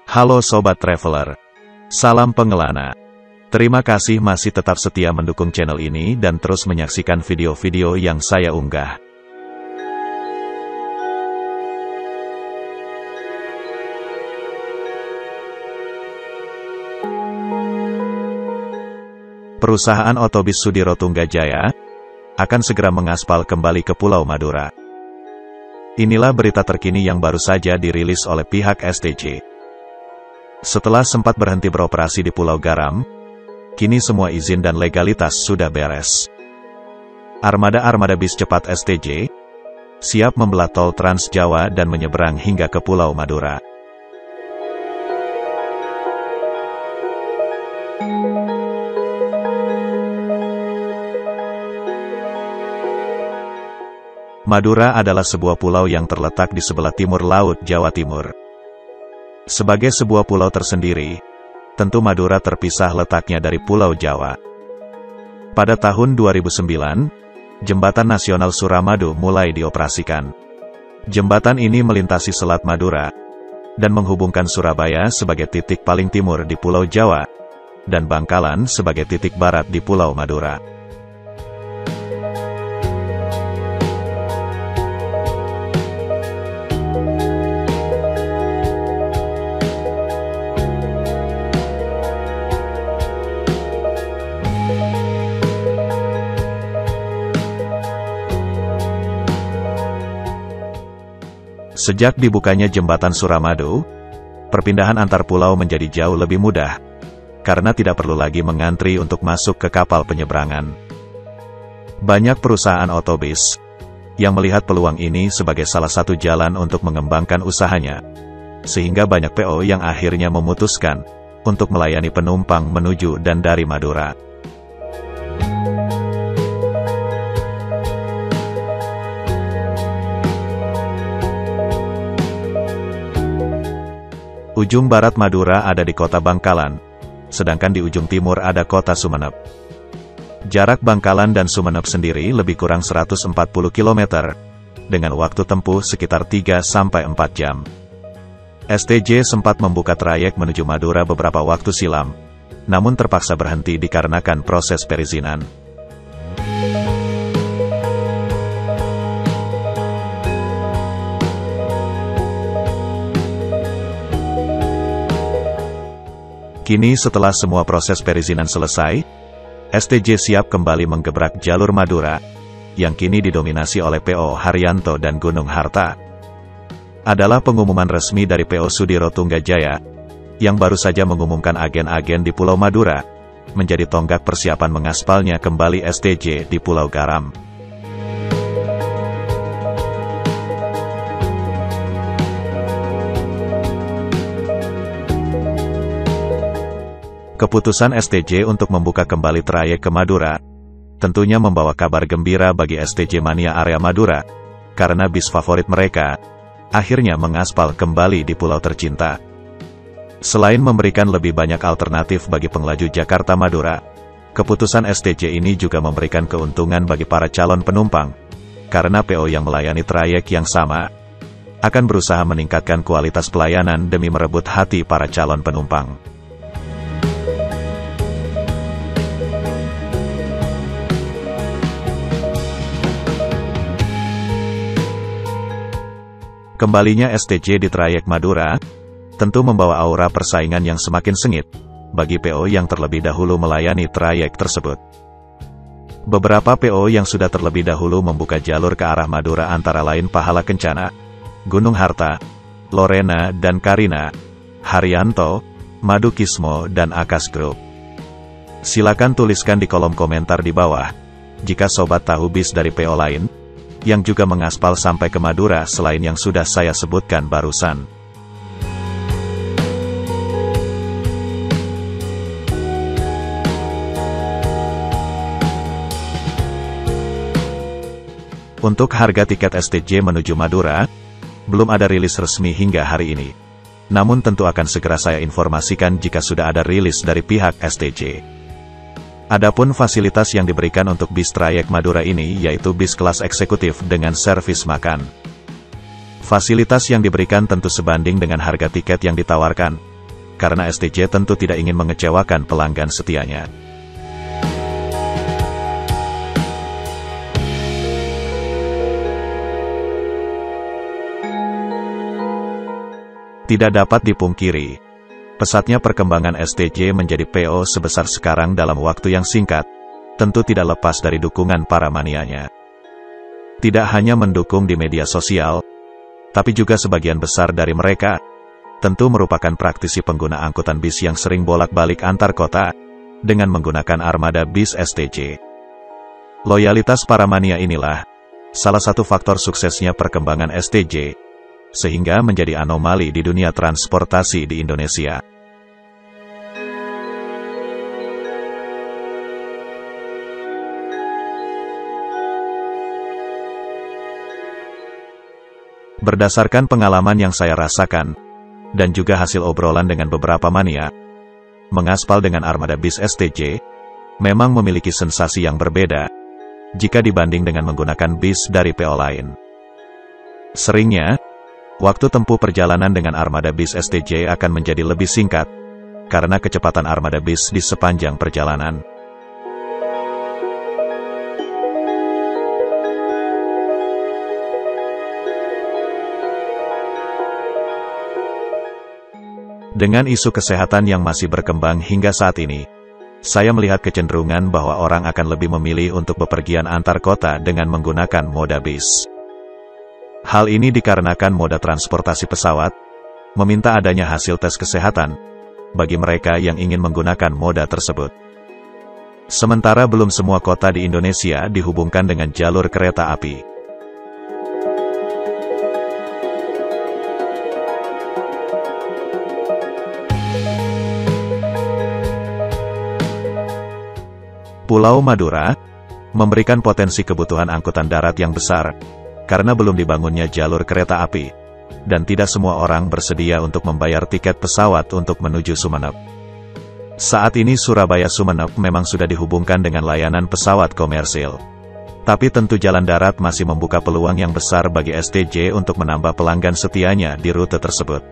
Halo Sobat Traveler. Salam pengelana. Terima kasih masih tetap setia mendukung channel ini dan terus menyaksikan video-video yang saya unggah. Perusahaan Otobis Sudiro Tunggajaya akan segera mengaspal kembali ke Pulau Madura. Inilah berita terkini yang baru saja dirilis oleh pihak STJ. Setelah sempat berhenti beroperasi di Pulau Garam, kini semua izin dan legalitas sudah beres. Armada-armada bis cepat STJ siap membelah tol Trans Jawa dan menyeberang hingga ke Pulau Madura. Madura adalah sebuah pulau yang terletak di sebelah timur Laut Jawa Timur. Sebagai sebuah pulau tersendiri, tentu Madura terpisah letaknya dari Pulau Jawa. Pada tahun 2009, Jembatan Nasional Suramadu mulai dioperasikan. Jembatan ini melintasi Selat Madura dan menghubungkan Surabaya sebagai titik paling timur di Pulau Jawa dan Bangkalan sebagai titik barat di Pulau Madura. Sejak dibukanya Jembatan Suramadu, perpindahan antar pulau menjadi jauh lebih mudah, karena tidak perlu lagi mengantri untuk masuk ke kapal penyeberangan. Banyak perusahaan otobis yang melihat peluang ini sebagai salah satu jalan untuk mengembangkan usahanya, sehingga banyak PO yang akhirnya memutuskan untuk melayani penumpang menuju dan dari Madura. Ujung barat Madura ada di kota Bangkalan, sedangkan di ujung timur ada kota Sumeneb. Jarak Bangkalan dan Sumeneb sendiri lebih kurang 140 km, dengan waktu tempuh sekitar 3-4 jam. STJ sempat membuka trayek menuju Madura beberapa waktu silam, namun terpaksa berhenti dikarenakan proses perizinan. Kini setelah semua proses perizinan selesai, STJ siap kembali menggebrak jalur Madura, yang kini didominasi oleh PO Haryanto dan Gunung Harta. Adalah pengumuman resmi dari PO Sudiro Tunggajaya, yang baru saja mengumumkan agen-agen di Pulau Madura, menjadi tonggak persiapan mengaspalnya kembali STJ di Pulau Garam. Keputusan STJ untuk membuka kembali trayek ke Madura tentunya membawa kabar gembira bagi STJ Mania area Madura, karena bis favorit mereka akhirnya mengaspal kembali di pulau tercinta. Selain memberikan lebih banyak alternatif bagi pengelaju Jakarta Madura, keputusan STJ ini juga memberikan keuntungan bagi para calon penumpang, karena PO yang melayani trayek yang sama akan berusaha meningkatkan kualitas pelayanan demi merebut hati para calon penumpang. Kembalinya STJ di trayek Madura tentu membawa aura persaingan yang semakin sengit bagi PO yang terlebih dahulu melayani trayek tersebut. Beberapa PO yang sudah terlebih dahulu membuka jalur ke arah Madura antara lain Pahala Kencana, Gunung Harta, Lorena dan Karina, Haryanto, Madu Kismo dan Akas Group. Silakan tuliskan di kolom komentar di bawah jika sobat tahu bis dari PO lain yang juga mengaspal sampai ke Madura selain yang sudah saya sebutkan barusan. Untuk harga tiket STJ menuju Madura, belum ada rilis resmi hingga hari ini. Namun tentu akan segera saya informasikan jika sudah ada rilis dari pihak STJ. Adapun fasilitas yang diberikan untuk bis trayek Madura ini yaitu bis kelas eksekutif dengan servis makan. Fasilitas yang diberikan tentu sebanding dengan harga tiket yang ditawarkan, karena STJ tentu tidak ingin mengecewakan pelanggan setianya. Tidak dapat dipungkiri, pesatnya perkembangan STJ menjadi PO sebesar sekarang dalam waktu yang singkat, tentu tidak lepas dari dukungan para manianya. Tidak hanya mendukung di media sosial, tapi juga sebagian besar dari mereka, tentu merupakan praktisi pengguna angkutan bis yang sering bolak-balik antar kota, dengan menggunakan armada bis STJ. Loyalitas para mania inilah, salah satu faktor suksesnya perkembangan STJ, sehingga menjadi anomali di dunia transportasi di Indonesia. Berdasarkan pengalaman yang saya rasakan, dan juga hasil obrolan dengan beberapa mania, mengaspal dengan armada bis STJ, memang memiliki sensasi yang berbeda, jika dibanding dengan menggunakan bis dari PO lain. Seringnya, waktu tempuh perjalanan dengan armada bis STJ akan menjadi lebih singkat, karena kecepatan armada bis di sepanjang perjalanan. Dengan isu kesehatan yang masih berkembang hingga saat ini, saya melihat kecenderungan bahwa orang akan lebih memilih untuk bepergian antar kota dengan menggunakan moda bis. Hal ini dikarenakan moda transportasi pesawat meminta adanya hasil tes kesehatan bagi mereka yang ingin menggunakan moda tersebut. Sementara belum semua kota di Indonesia dihubungkan dengan jalur kereta api. Pulau Madura memberikan potensi kebutuhan angkutan darat yang besar, karena belum dibangunnya jalur kereta api, dan tidak semua orang bersedia untuk membayar tiket pesawat untuk menuju Sumeneb. Saat ini Surabaya-Sumeneb memang sudah dihubungkan dengan layanan pesawat komersil. Tapi tentu jalan darat masih membuka peluang yang besar bagi STJ untuk menambah pelanggan setianya di rute tersebut.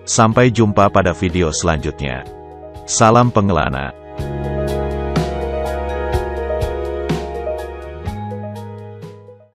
Sampai jumpa pada video selanjutnya. Salam pengelana.